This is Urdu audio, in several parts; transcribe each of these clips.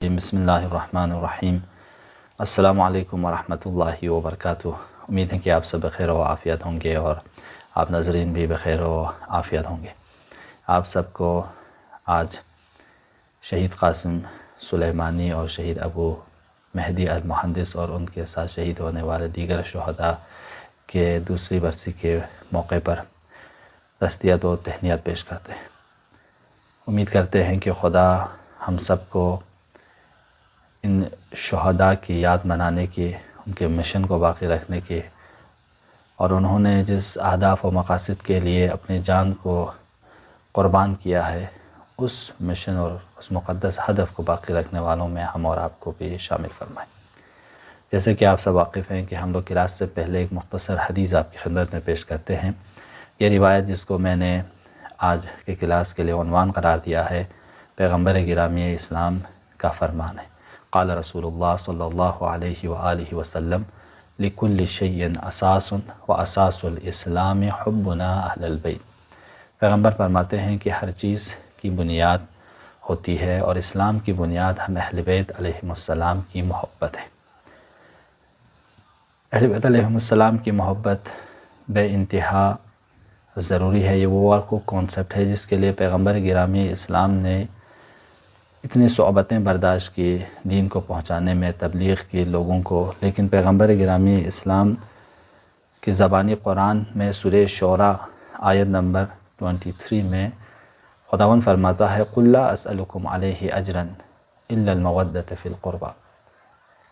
بسم اللہ الرحمن الرحیم۔ السلام علیکم ورحمۃ اللہ وبرکاتہ۔ امید ہے کہ آپ سب بخیر و عافیت ہوں گے اور آپ ناظرین بھی بخیر و عافیت ہوں گے۔ آپ سب کو آج شہید قاسم سلیمانی اور شہید ابو مہدی المہندس اور ان کے ساتھ شہید ہونے والے دیگر شہداء کے دوسری برسی کے موقع پر تسلیت و تہنیت پیش کرتے ہیں۔ امید کرتے ہیں کہ خدا ہم سب کو ان شہداء کی یاد منانے کے، ان کے مشن کو باقی رکھنے کے اور انہوں نے جس اہداف و مقاصد کے لیے اپنی جان کو قربان کیا ہے، اس مشن اور اس مقدس ہدف کو باقی رکھنے والوں میں ہم اور آپ کو بھی شامل فرمائیں۔ جیسے کہ آپ سب واقف ہیں کہ ہم لوگ کلاس سے پہلے ایک مختصر حدیث آپ کی خدمت میں پیش کرتے ہیں۔ یہ روایت جس کو میں نے آج کے کلاس کے لیے عنوان قرار دیا ہے، پیغمبر گرامی اسلام کا فرمان ہے۔ قال رسول اللہ صلی اللہ علیہ وآلہ وسلم لکل شیء اساس واساس الاسلام حبنا اہل البیت۔ پیغمبر فرماتے ہیں کہ ہر چیز کی بنیاد ہوتی ہے اور اسلام کی بنیاد ہم اہل بیت علیہم السلام کی محبت ہے۔ اہل بیت علیہم السلام کی محبت بے انتہا ضروری ہے۔ یہ وہ کانسیپٹ ہے جس کے لیے پیغمبر گرامی اسلام نے اتنی صعوبتیں برداشت کی دین کو پہنچانے میں، تبلیغ کی لوگوں کو، لیکن پیغمبر گرامی اسلام کی زبانی قرآن میں سورہ شعراء آیت نمبر 23 میں خداوند فرماتا ہے قُلْ لَا أَسْأَلُكُمْ عَلَيْهِ أَجْرًا إِلَّا الْمَوَدَّةَ فِي الْقُرْبَى،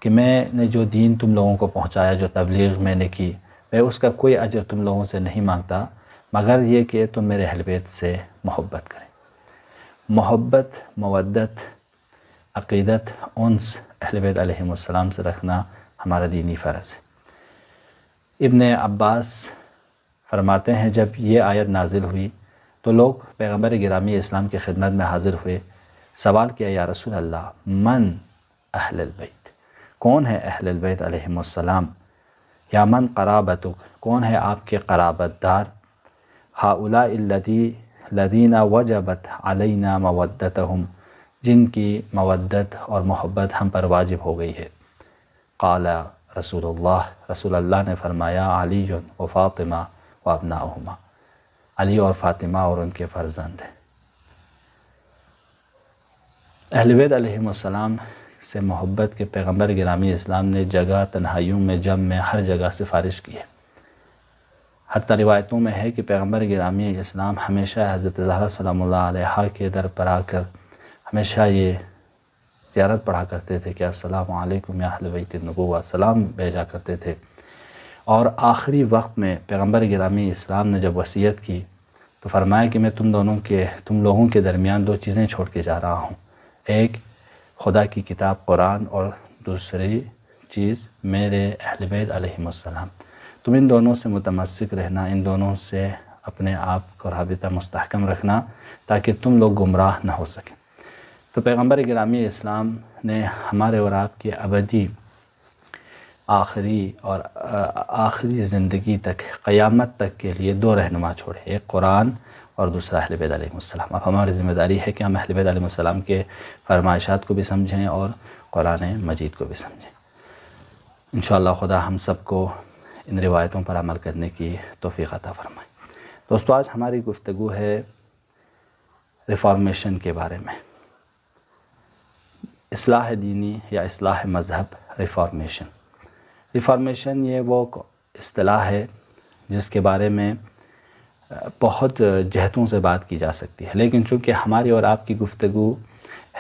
کہ میں نے جو دین تم لوگوں کو پہنچایا، جو تبلیغ میں نے کی، میں اس کا کوئی اجر تم لوگوں سے نہیں مانگتا مگر یہ کہ تم میرے اہل بیت سے محبت کریں۔ محبت، مودت، عقیدت، انس اہل بیت علیہم السلام سے رکھنا ہمارا دینی فرض ہے۔ ابن عباس فرماتے ہیں جب یہ آیت نازل ہوئی تو لوگ پیغمبر گرامی اسلام کی خدمت میں حاضر ہوئے، سوال کیا یا رسول اللہ من اہل البیت، کون ہے اہل البیت علیہم السلام؟ یا من قرابتک، کون ہے آپ کے قرابت دار؟ ہؤلاء الذین وجبت علینا مودتہم، جن کی مودت اور محبت ہم پر واجب ہو گئی ہے۔ قال رسول اللہ نے فرمایا علی و فاطمہ و ابناؤہما، علی اور فاطمہ اور ان کے فرزند ہیں۔ اہل بیت علیہم السلام سے محبت کے پیغمبر گرامی اسلام نے جگہ، تنہائیوں میں، جم میں، ہر جگہ سفارش کی ہے۔ حتیٰ روایتوں میں ہے کہ پیغمبر گرامی اسلام ہمیشہ حضرت زہرا سلام اللہ علیہا کے در پر آ کر ہمیشہ یہ زیارت پڑھا کرتے تھے کہ السلام علیکم یا اہل بیت النبوہ، سلام بھیجا کرتے تھے۔ اور آخری وقت میں پیغمبر گرامی اسلام نے جب وصیت کی تو فرمایا کہ میں تم لوگوں کے درمیان دو چیزیں چھوڑ کے جا رہا ہوں، ایک خدا کی کتاب قرآن اور دوسری چیز میرے اہل بیت علیہم السلام۔ تم ان دونوں سے متمسک رہنا، ان دونوں سے اپنے آپ کو رابطہ مستحکم رکھنا تاکہ تم لوگ گمراہ نہ ہو سکیں۔ تو پیغمبر گرامی اسلام نے ہمارے اور آپ کی ابدی آخری زندگی تک، قیامت تک کے لیے دو رہنما چھوڑے، ایک قرآن اور دوسرا اہل بیت علیہ السلام۔ اب ہماری ذمہ داری ہے کہ ہم اہل بیت علیہ السلام کے فرمائشات کو بھی سمجھیں اور قرآن مجید کو بھی سمجھیں۔ انشاءاللہ خدا ہم سب کو ان روایتوں پر عمل کرنے کی توفیق عطا فرمائے۔ دوستو، آج ہماری گفتگو ہے ریفارمیشن کے بارے میں، اصلاح دینی یا اصلاح مذہب، ریفارمیشن یہ وہ اصطلاح ہے جس کے بارے میں بہت جہتوں سے بات کی جا سکتی ہے، لیکن چونکہ ہماری اور آپ کی گفتگو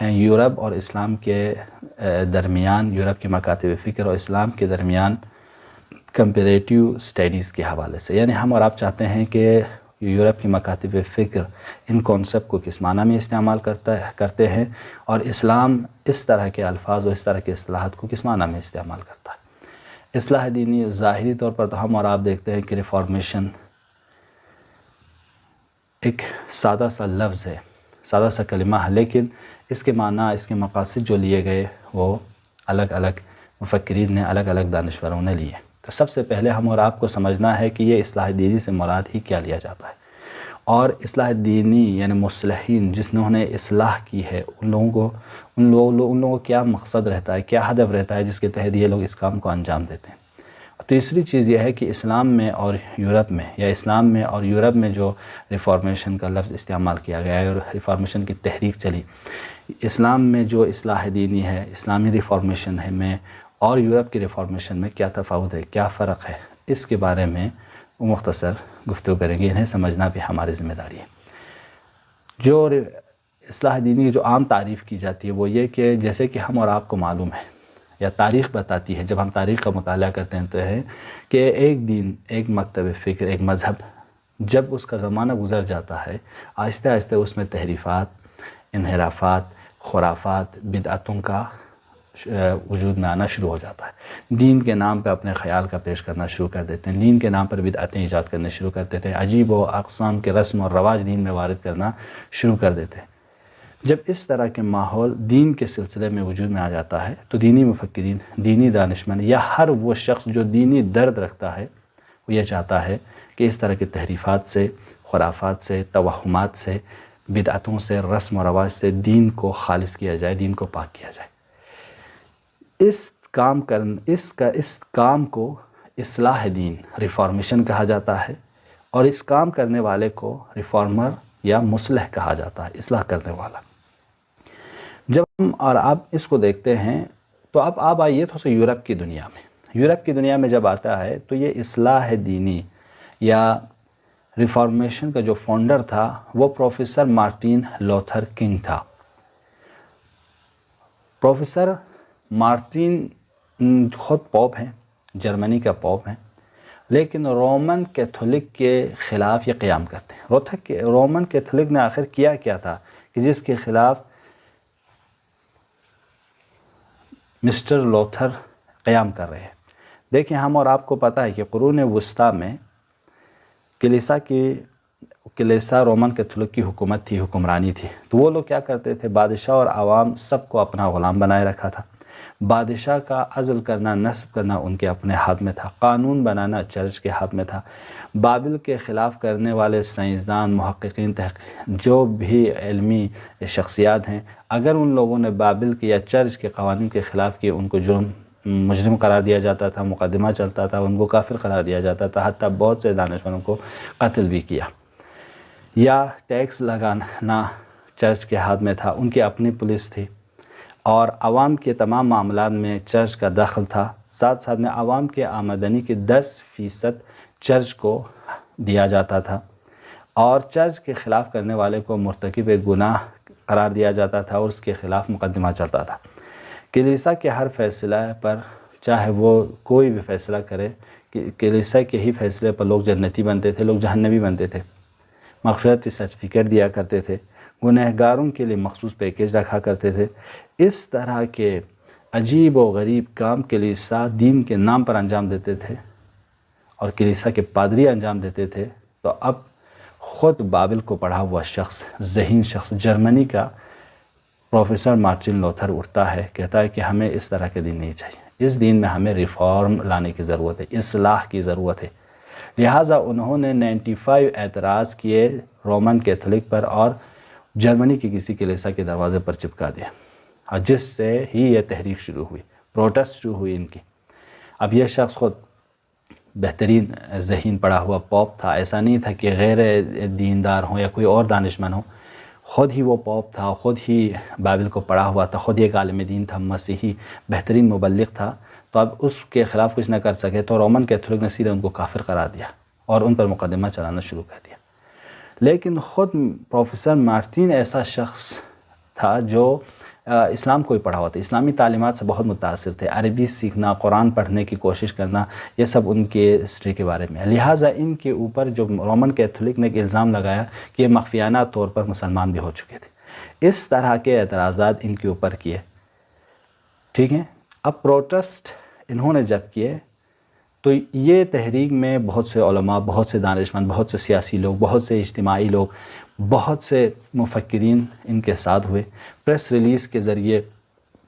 ہیں یورپ اور اسلام کے درمیان، یورپ کے مکاتب فکر اور اسلام کے درمیان کمپیریٹیو اسٹڈیز کے حوالے سے، یعنی ہم اور آپ چاہتے ہیں کہ یورپ کی مکاتب فکر ان کانسیپٹ کو کس معنی میں استعمال کرتے ہیں اور اسلام اس طرح کے الفاظ اور اس طرح کے اصطلاحات کو کس معنی میں استعمال کرتا ہے۔ اصلاح دینی ظاہری طور پر تو ہم اور آپ دیکھتے ہیں کہ ریفارمیشن ایک سادہ سا لفظ ہے، سادہ سا کلمہ ہے، لیکن اس کے معنی، اس کے مقاصد جو لیے گئے وہ الگ الگ مفکرین نے، الگ الگ دانشوروں نے لیے۔ تو سب سے پہلے ہم اور آپ کو سمجھنا ہے کہ یہ اصلاح دینی سے مراد ہی کیا لیا جاتا ہے، اور اصلاح دینی یعنی مصلحین جس نے اصلاح کی ہے، ان لوگوں کو کیا مقصد رہتا ہے، کیا ہدف رہتا ہے جس کے تحت یہ لوگ اس کام کو انجام دیتے ہیں۔ اور تیسری چیز یہ ہے کہ اسلام میں اور یورپ میں، یا اسلام میں اور یورپ میں جو ریفارمیشن کا لفظ استعمال کیا گیا ہے اور ریفارمیشن کی تحریک چلی، اسلام میں جو اصلاح دینی ہے، اسلامی ریفارمیشن ہے میں اور یورپ کی ریفارمیشن میں کیا تفاوت ہے، کیا فرق ہے، اس کے بارے میں مختصر گفتگو کریں گے۔ انہیں سمجھنا بھی ہماری ذمہ داری ہے۔ جو اصلاح دینی کی جو عام تعریف کی جاتی ہے وہ یہ کہ جیسے کہ ہم اور آپ کو معلوم ہے یا تاریخ بتاتی ہے، جب ہم تاریخ کا مطالعہ کرتے ہیں تو ہے کہ ایک دین، ایک مکتب فکر، ایک مذہب جب اس کا زمانہ گزر جاتا ہے، آہستہ آہستہ اس میں تحریفات، انحرافات، خرافات، بدعتوں کا وجود میں آنا شروع ہو جاتا ہے۔ دین کے نام پہ اپنے خیال کا پیش کرنا شروع کر دیتے ہیں، دین کے نام پر بدعتیں ایجاد کرنے شروع کر دیتے ہیں، عجیب و اقسام کے رسم اور رواج دین میں وارد کرنا شروع کر دیتے ہیں۔ جب اس طرح کے ماحول دین کے سلسلے میں وجود میں آ جاتا ہے تو دینی مفکرین، دینی دانشمند یا ہر وہ شخص جو دینی درد رکھتا ہے وہ یہ چاہتا ہے کہ اس طرح کے تحریفات سے، خرافات سے، توہمات سے، بدعتوں سے، رسم و رواج سے دین کو خالص کیا جائے، دین کو پاک کیا جائے۔ اس کام کو اصلاح دین، ریفارمیشن کہا جاتا ہے، اور اس کام کرنے والے کو ریفارمر یا مصلح کہا جاتا ہے، اصلاح کرنے والا۔ جب ہم اور آپ اس کو دیکھتے ہیں تو اب آپ آئیے تھوڑا سا یورپ کی دنیا میں۔ یورپ کی دنیا میں جب آتا ہے تو یہ اصلاح دینی یا ریفارمیشن کا جو فاؤنڈر تھا وہ پروفیسر مارٹن لوتھر کنگ تھا۔ پروفیسر مارٹن خود پوپ ہیں، جرمنی کا پوپ ہیں، لیکن رومن کیتھولک کے خلاف یہ قیام کرتے ہیں۔ رومن کیتھولک نے آخر کیا تھا کہ جس کے خلاف مسٹر لوتھر قیام کر رہے ہیں۔ دیکھیں، ہم اور آپ کو پتہ ہے کہ قرون وسطیٰ میں کلیسا رومن کیتھولک کی حکومت تھی، حکمرانی تھی۔ تو وہ لوگ کیا کرتے تھے، بادشاہ اور عوام سب کو اپنا غلام بنائے رکھا تھا۔ بادشاہ کا عزل کرنا، نصب کرنا ان کے اپنے ہاتھ میں تھا، قانون بنانا چرچ کے ہاتھ میں تھا۔ بابل کے خلاف کرنے والے سائنسدان، محققین، جو بھی علمی شخصیات ہیں، اگر ان لوگوں نے بابل کے یا چرچ کے قوانین کے خلاف کیے، ان کو مجرم قرار دیا جاتا تھا، مقدمہ چلتا تھا، ان کو کافر قرار دیا جاتا تھا، حتیٰ بہت سے دانشوروں کو قتل بھی کیا۔ یا ٹیکس لگانا چرچ کے ہاتھ میں تھا، ان کی اپنی پولیس تھی، اور عوام کے تمام معاملات میں چرچ کا دخل تھا۔ ساتھ ساتھ میں عوام کے آمدنی کے 10% چرچ کو دیا جاتا تھا، اور چرچ کے خلاف کرنے والے کو مرتکب گناہ قرار دیا جاتا تھا اور اس کے خلاف مقدمہ چلتا تھا۔ کلیسا کے ہر فیصلہ پر، چاہے وہ کوئی بھی فیصلہ کرے، کلیسا کے ہی فیصلے پر لوگ جنتی بنتے تھے، لوگ جہنمی بنتے تھے، مغفرت کی سرٹیفکیٹ دیا کرتے تھے، گنہگاروں کے لیے مخصوص پیکیج رکھا کرتے تھے۔ اس طرح کے عجیب و غریب کام کلیسا دین کے نام پر انجام دیتے تھے اور کلیسا کے پادری انجام دیتے تھے۔ تو اب خود بابل کو پڑھا ہوا شخص، ذہین شخص، جرمنی کا پروفیسر مارٹن لوتھر اٹھتا ہے، کہتا ہے کہ ہمیں اس طرح کے دین نہیں چاہیے، اس دین میں ہمیں ریفارم لانے کی ضرورت ہے، اصلاح کی ضرورت ہے۔ لہٰذا انہوں نے 95 اعتراض کیے رومن کیتھولک پر اور جرمنی کی کسی کلیسا کے دروازے پر چپکا دیا، اور جس سے ہی یہ تحریک شروع ہوئی، پروٹسٹ شروع ہوئی ان کی۔ اب یہ شخص خود بہترین ذہین پڑھا ہوا پوپ تھا، ایسا نہیں تھا کہ غیر دیندار ہوں یا کوئی اور دانشمند ہوں، خود ہی وہ پوپ تھا، خود ہی بائبل کو پڑھا ہوا تھا، خود ہی ایک عالم دین تھا، مسیحی بہترین مبلغ تھا۔ تو اب اس کے خلاف کچھ نہ کر سکے تو رومن کیتھولک نے سیدھے ان کو کافر قرار دیا اور ان پر مقدمہ چلانا شروع کر دیا۔ لیکن خود پروفیسر مارٹن ایسا شخص تھا جو اسلام کو ہی پڑھا ہوا تھا، اسلامی تعلیمات سے بہت متاثر تھے، عربی سیکھنا، قرآن پڑھنے کی کوشش کرنا، یہ سب ان کے ہسٹری کے بارے میں ہے۔ لہٰذا ان کے اوپر جو رومن کیتھولک نے ایک الزام لگایا کہ یہ مخفیانہ طور پر مسلمان بھی ہو چکے تھے، اس طرح کے اعتراضات ان کے اوپر کیے، ٹھیک ہے۔ اب پروٹسٹ انہوں نے جب کیے تو یہ تحریک میں بہت سے علماء، بہت سے دانشمند، بہت سے سیاسی لوگ، بہت سے اجتماعی لوگ، بہت سے مفکرین ان کے ساتھ ہوئے۔ پریس ریلیز کے ذریعے،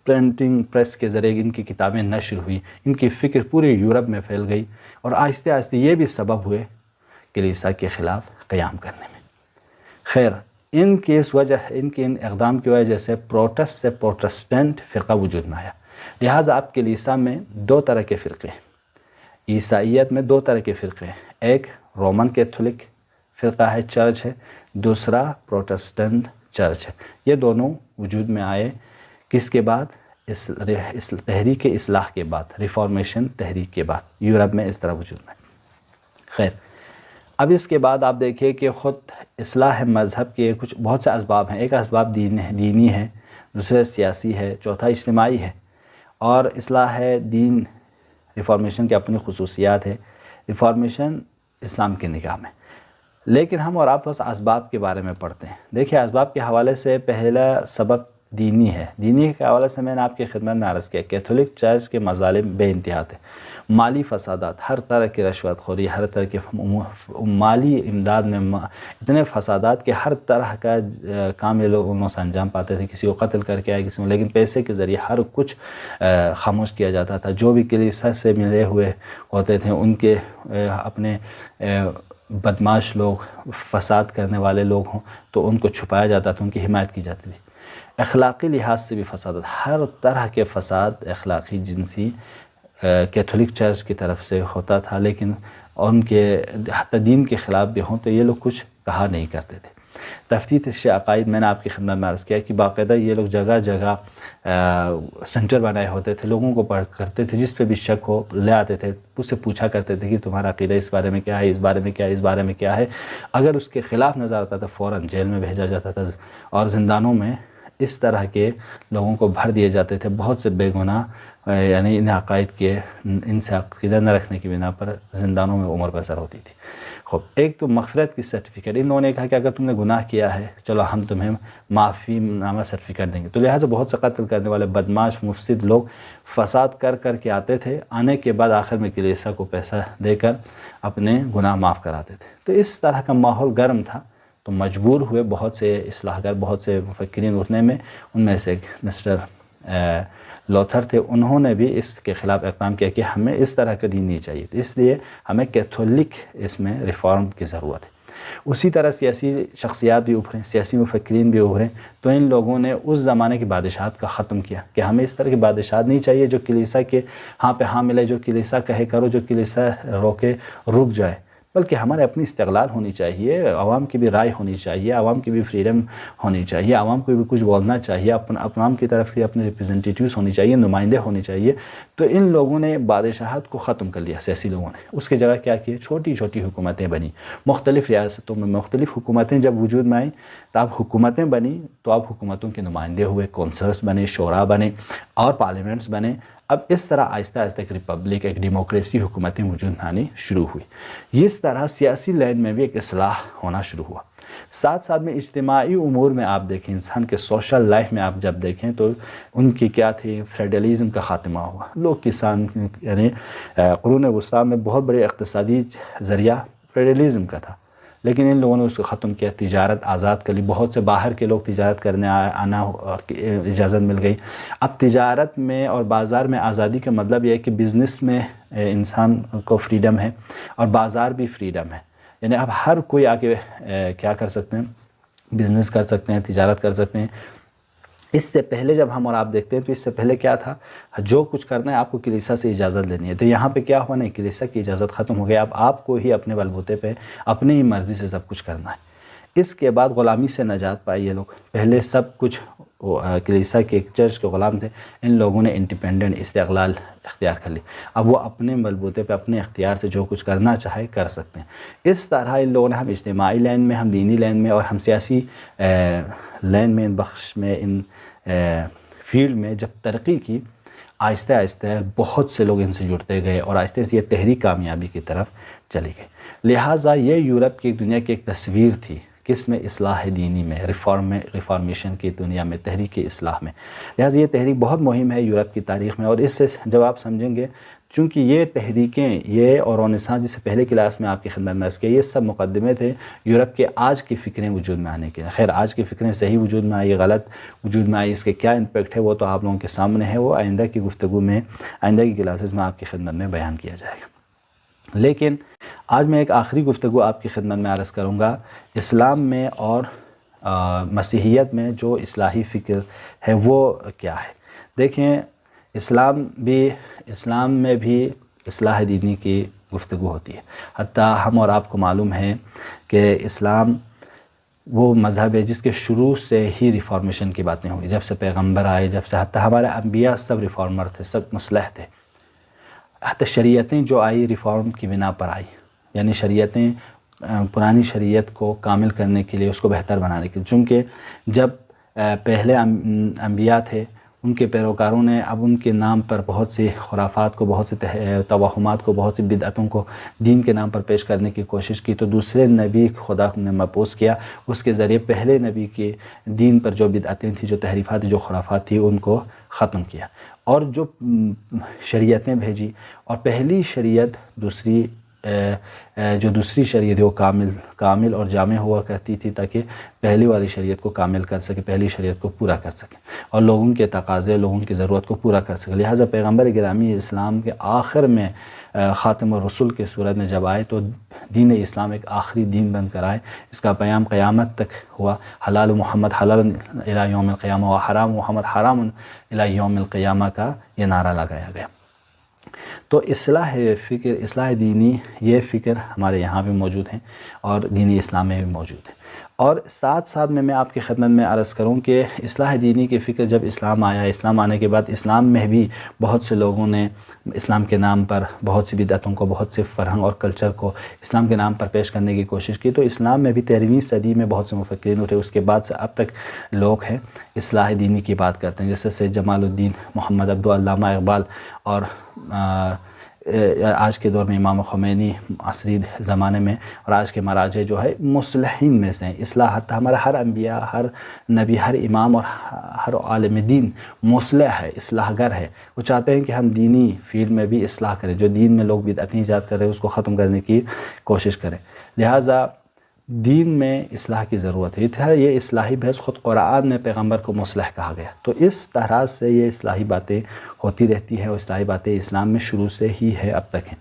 پرنٹنگ پریس کے ذریعے ان کی کتابیں نشر ہوئی، ان کی فکر پورے یورپ میں پھیل گئی، اور آہستہ آہستہ یہ بھی سبب ہوئے کلیسا کے خلاف قیام کرنے میں۔ خیر، ان اقدام کی وجہ سے پروٹسٹ سے پروٹسٹنٹ فرقہ وجود میں آیا۔ لہٰذا آپ کے کلیسا میں دو طرح کے فرقے ہیں، عیسائیت میں دو طرح کے فرقے ہیں، ایک رومن کیتھولک فرقہ ہے، چرچ ہے، دوسرا پروٹسٹنٹ چرچ ہے۔ یہ دونوں وجود میں آئے کس کے بعد؟ اس تحریک اصلاح کے بعد، ریفارمیشن تحریک کے بعد یورپ میں اس طرح وجود میں۔ خیر، اب اس کے بعد آپ دیکھیے کہ خود اصلاح مذہب کے کچھ بہت سے اسباب ہیں۔ ایک اسباب دینی ہے، دوسرا سیاسی ہے، چوتھا اجتماعی ہے، اور اصلاح دین ریفارمیشن کی اپنی خصوصیات ہے۔ ریفارمیشن اسلام کی نگاہ میں، لیکن ہم اور آپ تھوڑا سا اسباب کے بارے میں پڑھتے ہیں۔ دیکھیے اسباب کے حوالے سے پہلا سبب دینی ہے۔ دینی کے حوالے سے میں نے آپ کی خدمت میں عرض کیا، کیتھولک چرچ کے مظالم بے انتہا تھے، مالی فسادات، ہر طرح کی رشوت خوری، ہر طرح کی مالی امداد میں اتنے فسادات کہ ہر طرح کا کام یہ لوگ انہوں سے انجام پاتے تھے، کسی کو قتل کر کے آئے، کسی کو، لیکن پیسے کے ذریعے ہر کچھ خاموش کیا جاتا تھا۔ جو بھی کلیسا سے ملے ہوئے ہوتے تھے، ان کے اپنے بدماش لوگ، فساد کرنے والے لوگ ہوں تو ان کو چھپایا جاتا تھا، ان کی حمایت کی جاتی تھی۔ اخلاقی لحاظ سے بھی فساد، ہر طرح کے فساد اخلاقی جنسی کیتھولک چرچ کی طرف سے ہوتا تھا، لیکن ان کے حتی دین کے خلاف بھی ہوں تو یہ لوگ کچھ کہا نہیں کرتے تھے۔ تفتیش عقائد میں نے آپ کی خدمت میں عرض کیا کہ باقاعدہ یہ لوگ جگہ جگہ سنٹر بنائے ہوتے تھے، لوگوں کو پڑھ کرتے تھے، جس پہ بھی شک ہو لے آتے تھے، اس سے پوچھا کرتے تھے کہ تمہارا عقیدہ اس بارے میں کیا ہے، اس بارے میں کیا ہے، اس بارے میں کیا ہے۔ اگر اس کے خلاف نظر آتا تھا فوراً جیل میں بھیجا جاتا تھا، اور زندانوں میں اس طرح کے لوگوں کو بھر دیے جاتے تھے۔ بہت سے بے گناہ یعنی ان عقائد کے، ان سے عقیدہ نہ رکھنے کی بنا پر زندانوں میں عمر بسر ہوتی تھی۔ خب ایک تو مغفرت کی سرٹیفکیٹ، ان لوگوں نے کہا کہ اگر تم نے گناہ کیا ہے چلو ہم تمہیں معافی نامہ سرٹیفکیٹ دیں گے۔ تو لہٰذا بہت سے قتل کرنے والے بدماش مفسد لوگ فساد کر کے آتے تھے، آنے کے بعد آخر میں کلیسا کو پیسہ دے کر اپنے گناہ معاف کراتے تھے۔ تو اس طرح کا ماحول گرم تھا، تو مجبور ہوئے بہت سے اصلاح گر، بہت سے مفکرین اٹھنے میں۔ ان میں سے مسٹر لوتھر تھے، انہوں نے بھی اس کے خلاف اقدام کیا کہ ہمیں اس طرح کا دین نہیں چاہیے، تو اس لیے ہمیں کیتھولک اس میں ریفارم کی ضرورت ہے۔ اسی طرح سیاسی شخصیات بھی ابھریں، سیاسی مفکرین بھی ابھریں، تو ان لوگوں نے اس زمانے کی بادشاہت کا ختم کیا کہ ہمیں اس طرح کی بادشاہت نہیں چاہیے جو کلیسا کے ہاں پہ ہاں ملے، جو کلیسا کہے کرو، جو کلیسا روکے رک جائے، بلکہ ہمارے اپنی استقلال ہونی چاہیے، عوام کی بھی رائے ہونی چاہیے، عوام کی بھی فریڈم ہونی چاہیے، عوام کو بھی کچھ بولنا چاہیے، عوام کی طرف سے اپنے ریپرزنٹیٹیوز ہونی چاہیے، نمائندے ہونے چاہیے۔ تو ان لوگوں نے بادشاہت کو ختم کر لیا، سیاسی لوگوں نے۔ اس کی جگہ کیا کیے؟ چھوٹی چھوٹی حکومتیں بنی، مختلف ریاستوں میں مختلف حکومتیں جب وجود میں آئیں تو اب حکومتیں بنی، تو اب حکومتوں کے نمائندے ہوئے، کونسلرز بنے، شورا بنے اور پارلیمنٹس بنے۔ اب اس طرح آہستہ آہستہ ایک ریپبلک، ایک ڈیموکریسی حکومتیں وجود میں آنی شروع ہوئی۔ اس طرح سیاسی لائن میں بھی ایک اصلاح ہونا شروع ہوا۔ ساتھ ساتھ میں اجتماعی امور میں آپ دیکھیں، انسان کے سوشل لائف میں آپ جب دیکھیں تو ان کی کیا تھی؟ فیڈرلزم کا خاتمہ ہوا۔ لوگ کسان، یعنی قرون وسطیٰ میں بہت بڑے اقتصادی ذریعہ فیڈرلزم کا تھا، لیکن ان لوگوں نے اس کو ختم کیا، تجارت آزاد کر لی، بہت سے باہر کے لوگ تجارت کرنے آنا اجازت مل گئی۔ اب تجارت میں اور بازار میں آزادی کا مطلب یہ ہے کہ بزنس میں انسان کو فریڈم ہے اور بازار بھی فریڈم ہے، یعنی اب ہر کوئی آ کے کیا کر سکتے ہیں؟ بزنس کر سکتے ہیں، تجارت کر سکتے ہیں۔ اس سے پہلے جب ہم اور آپ دیکھتے ہیں تو اس سے پہلے کیا تھا؟ جو کچھ کرنا ہے آپ کو کلیسا سے اجازت لینی ہے۔ تو یہاں پہ کیا ہوا؟ نہیں، کلیسا کی اجازت ختم ہو گیا، اب آپ کو ہی اپنے بلبوتے پہ اپنی ہی مرضی سے سب کچھ کرنا ہے۔ اس کے بعد غلامی سے نجات پائی یہ لوگ۔ پہلے سب کچھ کلیسا کے، ایک چرچ کے غلام تھے، ان لوگوں نے انڈیپینڈنٹ استقلال اختیار کر لی۔ اب وہ اپنے بلبوتے پہ اپنے اختیار سے جو کچھ کرنا چاہے کر سکتے ہیں۔ اس طرح ان لوگوں نے، ہم اجتماعی لائن میں، ہم دینی لائن میں اور ہم سیاسی لائن میں، ان بخش میں، ان فیلڈ میں جب ترقی کی، آہستہ آہستہ بہت سے لوگ ان سے جڑتے گئے اور آہستہ سے یہ تحریک کامیابی کی طرف چلی گئی۔ لہٰذا یہ یورپ کی دنیا کی ایک تصویر تھی، کس میں؟ اصلاح دینی میں، ریفارمیشن کی دنیا میں، تحریک اصلاح میں۔ لہٰذا یہ تحریک بہت مہم ہے یورپ کی تاریخ میں، اور اس سے جب آپ سمجھیں گے، چونکہ یہ تحریکیں، یہ اور رنیسانس جسے پہلے کلاس میں آپ کی خدمت میں عرض کیا، یہ سب مقدمے تھے یورپ کے آج کی فکریں وجود میں آنے کے۔ خیر، آج کی فکریں صحیح وجود میں آئی، غلط وجود میں آئی، اس کے کیا امپیکٹ ہے وہ تو آپ لوگوں کے سامنے ہے، وہ آئندہ کی گفتگو میں، آئندہ کی کلاسز میں آپ کی خدمت میں بیان کیا جائے گا۔ لیکن آج میں ایک آخری گفتگو آپ کی خدمت میں عرض کروں گا، اسلام میں اور مسیحیت میں جو اصلاحی فکر ہے وہ کیا ہے؟ دیکھیں، اسلام میں بھی اصلاح دینی کی گفتگو ہوتی ہے. حتیٰ ہم اور آپ کو معلوم ہے کہ اسلام وہ مذہب ہے جس کے شروع سے ہی ریفارمیشن کی باتیں ہوئی. جب سے پیغمبر آئے، جب سے حتیٰ ہمارے انبیاء سب ریفارمر تھے، سب مصلح تھے. حتیٰ شریعتیں جو آئی ریفارم کی بنا پر آئی، یعنی شریعتیں پرانی شریعت کو کامل کرنے کے لیے، اس کو بہتر بنانے کے لیے. چونکہ جب پہلے انبیاء تھے، ان کے پیروکاروں نے اب ان کے نام پر بہت سی خرافات کو، بہت سی توہمات کو، بہت سی بدعتوں کو دین کے نام پر پیش کرنے کی کوشش کی. تو دوسرے نبی خدا نے مبعوث کیا، اس کے ذریعے پہلے نبی کے دین پر جو بدعتیں تھیں، جو تحریفات، جو خرافات تھیں، ان کو ختم کیا. اور جو شریعتیں بھیجی، اور پہلی شریعت دوسری شریعت وہ کامل اور جامع ہوا کرتی تھی، تاکہ پہلی والی شریعت کو کامل کر سکے، پہلی شریعت کو پورا کر سکے اور لوگوں کے تقاضے، لوگوں کی ضرورت کو پورا کر سکے. لہٰذا پیغمبر گرامی اسلام کے آخر میں خاتم الرسول کے صورت میں جب آئے تو دین اسلام ایک آخری دین بن کر آئے. اس کا پیام قیامت تک ہوا. حلال محمد حلال الی یوم القیامہ و حرام محمد حرام الی یوم القیامہ کا یہ نعرہ لگایا گیا. تو اصلاح فکر، اصلاح دینی، یہ فکر ہمارے یہاں بھی موجود ہیں اور دینی اسلام میں بھی موجود ہے. اور ساتھ ساتھ میں آپ کی خدمت میں عرض کروں کہ اصلاح دینی کی فکر جب اسلام آیا، اسلام آنے کے بعد اسلام میں بھی بہت سے لوگوں نے اسلام کے نام پر بہت سی بدعتوں کو، بہت سے فرہنگ اور کلچر کو اسلام کے نام پر پیش کرنے کی کوشش کی. تو اسلام میں بھی 13ویں صدی میں بہت سے مفکرین اٹھے. اس کے بعد سے اب تک لوگ ہیں اصلاح دینی کی بات کرتے ہیں، جیسے سید جمال الدین محمد عبدو، علامہ اقبال، اور آج کے دور میں امام خمینی عصری زمانے میں، اور آج کے مراجع جو ہے مصلحین میں سے ہیں. اصلاح حتیٰ ہمارا ہر انبیاء، ہر نبی، ہر امام اور ہر عالم دین مصلح ہے، اصلاح گر ہے. وہ چاہتے ہیں کہ ہم دینی فیلڈ میں بھی اصلاح کریں، جو دین میں لوگ بدعتیں ایجاد کر رہے ہیں اس کو ختم کرنے کی کوشش کریں. لہٰذا دین میں اصلاح کی ضرورت ہے. یہ اصلاحی بحث خود قرآن میں پیغمبر کو مصلح کہا گیا. تو اس طرح سے یہ اصلاحی باتیں ہوتی رہتی ہے، اور اصلاحی باتیں اسلام میں شروع سے ہی ہے، اب تک ہیں.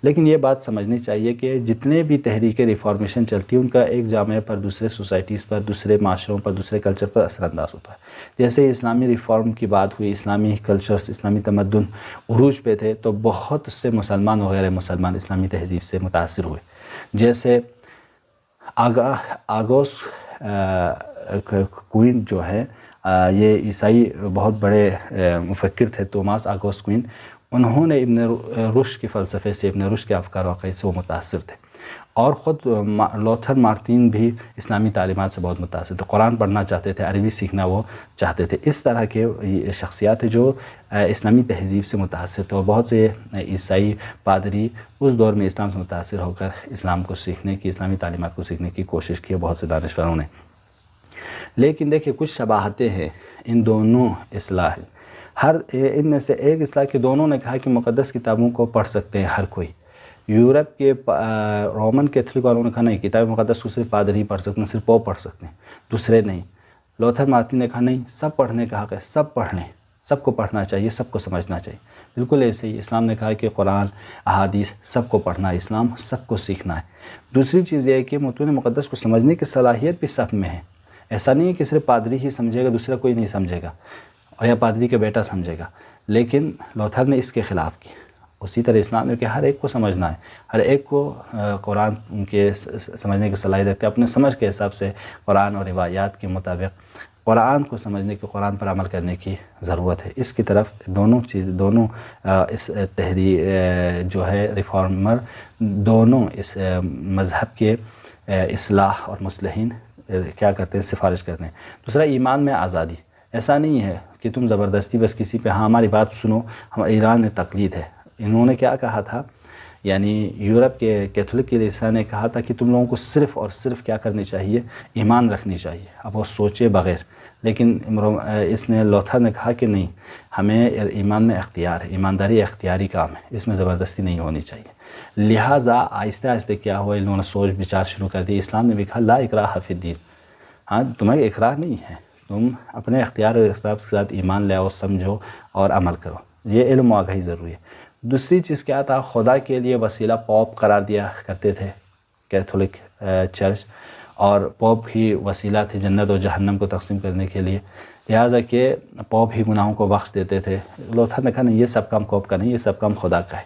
لیکن یہ بات سمجھنی چاہیے کہ جتنے بھی تحریک ریفارمیشن چلتی ہیں، ان کا ایک جامعہ پر، دوسرے سوسائٹیز پر، دوسرے معاشروں پر، دوسرے کلچر پر اثر انداز ہوتا ہے. جیسے اسلامی ریفارم کی بات ہوئی، اسلامی کلچرز، اسلامی تمدن عروج پہ تھے، تو بہت سے مسلمان و غیر مسلمان اسلامی تہذیب سے متاثر ہوئے. جیسے آگوست کوئن جو ہے، یہ عیسائی بہت بڑے مفکر تھے، توماس آگوست کوئن. انہوں نے ابن رشد کے فلسفے سے، ابن رشد کے افکار و عقائد سے وہ متاثر تھے. اور خود لوتھر مارٹین بھی اسلامی تعلیمات سے بہت متاثر تھے، قرآن پڑھنا چاہتے تھے، عربی سیکھنا وہ چاہتے تھے. اس طرح کے شخصیات ہیں جو اسلامی تہذیب سے متاثر تھے. اور بہت سے عیسائی پادری اس دور میں اسلام سے متاثر ہو کر اسلام کو سیکھنے کی، اسلامی تعلیمات کو سیکھنے کی کوشش کی، بہت سے دانشوروں نے. لیکن دیکھیں کچھ شباہتیں ہیں ان دونوں اصلاح. ان میں سے ایک اصلاح کہ دونوں نے کہا کہ مقدس کتابوں کو پڑھ سکتے ہیں ہر کوئی. یورپ کے رومن کیتھولک والوں نے کہا نہیں، کتاب مقدس کو صرف پادری پڑھ سکتے ہیں، صرف پوپ پڑھ سکتے ہیں، دوسرے نہیں. لوتھر مارٹین نے کہا نہیں، سب پڑھنے کا حق ہے، سب پڑھ لیں، سب کو پڑھنا چاہیے، سب کو سمجھنا چاہیے. بالکل ایسے ہی اسلام نے کہا کہ قرآن، احادیث سب کو پڑھنا ہے، اسلام سب کو سیکھنا ہے. دوسری چیز یہ ہے کہ متون مقدس کو سمجھنے کی صلاحیت بھی سب میں ہے. ایسا نہیں ہے کہ صرف پادری ہی سمجھے گا، دوسرا کوئی نہیں سمجھے گا، اور یا پادری کا بیٹا سمجھے گا. لیکن لوتھر نے اس کے خلاف کی. اسی طرح اسلام میں کہ ہر ایک کو سمجھنا ہے، ہر ایک کو قرآن کے سمجھنے کی صلاحیت رکھتے ہیں. اپنے سمجھ کے حساب سے قرآن اور روایات کے مطابق قرآن کو سمجھنے کی، قرآن پر عمل کرنے کی ضرورت ہے. اس کی طرف دونوں اس جو ہے ریفارمر، دونوں اس مذہب کے اصلاح اور مصلحین کیا کرتے ہیں، سفارش کرتے ہیں. دوسرا، ایمان میں آزادی. ایسا نہیں ہے کہ تم زبردستی بس کسی پہ ہماری بات سنو. ایران میں تقلید ہے. انہوں نے کیا کہا تھا، یعنی یورپ کے کیتھولک کے رئیسہ نے کہا تھا کہ تم لوگوں کو صرف اور صرف کیا کرنی چاہیے، ایمان رکھنی چاہیے، اب وہ سوچے بغیر. لیکن اس نے لوتھر نے کہا کہ نہیں، ہمیں ایمان میں اختیار ہے، ایمانداری اختیاری کام ہے، اس میں زبردستی نہیں ہونی چاہیے. لہٰذا آہستہ آہستہ کیا ہوا، انہوں نے سوچ بچار شروع کر دی. اسلام نے بھی کہا لا اکراہ فی الدین. ہاں، تمہیں اکراہ نہیں ہے، تم اپنے اختیار و اختیار کے ساتھ ایمان لے آؤ، سمجھو اور عمل کرو. یہ علم و آگاہی ضروری ہے. دوسری چیز کیا تھا، خدا کے لیے وسیلہ پوپ قرار دیا کرتے تھے کیتھولک چرچ. اور پوپ ہی وسیلہ تھے جنت و جہنم کو تقسیم کرنے کے لیے، لہٰذا کہ پوپ ہی گناہوں کو بخش دیتے تھے۔ لوتھر نے کہا نہیں، یہ سب کام پوپ کا نہیں، یہ سب کام خدا کا ہے،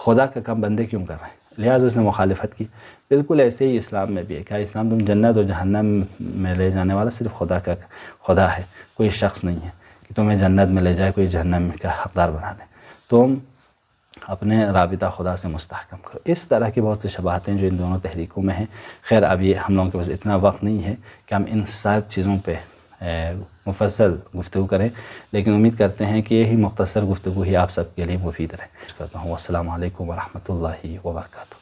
خدا کا کام بندے کیوں کر رہے ہیں، لہٰذا اس نے مخالفت کی۔ بالکل ایسے ہی اسلام میں بھی ہے کہ اسلام تم جنت و جہنم میں لے جانے والا صرف خدا ہے، کوئی شخص نہیں ہے کہ تمہیں جنت میں لے جائے، کوئی جہنم کا حقدار بنا دے، تم اپنے رابطہ خدا سے مستحکم کرو۔ اس طرح کی بہت سی شباہتیں جو ان دونوں تحریکوں میں ہیں۔ خیر اب یہ ہم لوگوں کے پاس اتنا وقت نہیں ہے کہ ہم ان سب چیزوں پہ مفصل گفتگو کریں، لیکن امید کرتے ہیں کہ یہی مختصر گفتگو ہی آپ سب کے لیے مفید رہے۔ کرتا ہوں السلام علیکم ورحمۃ اللہ وبرکاتہ۔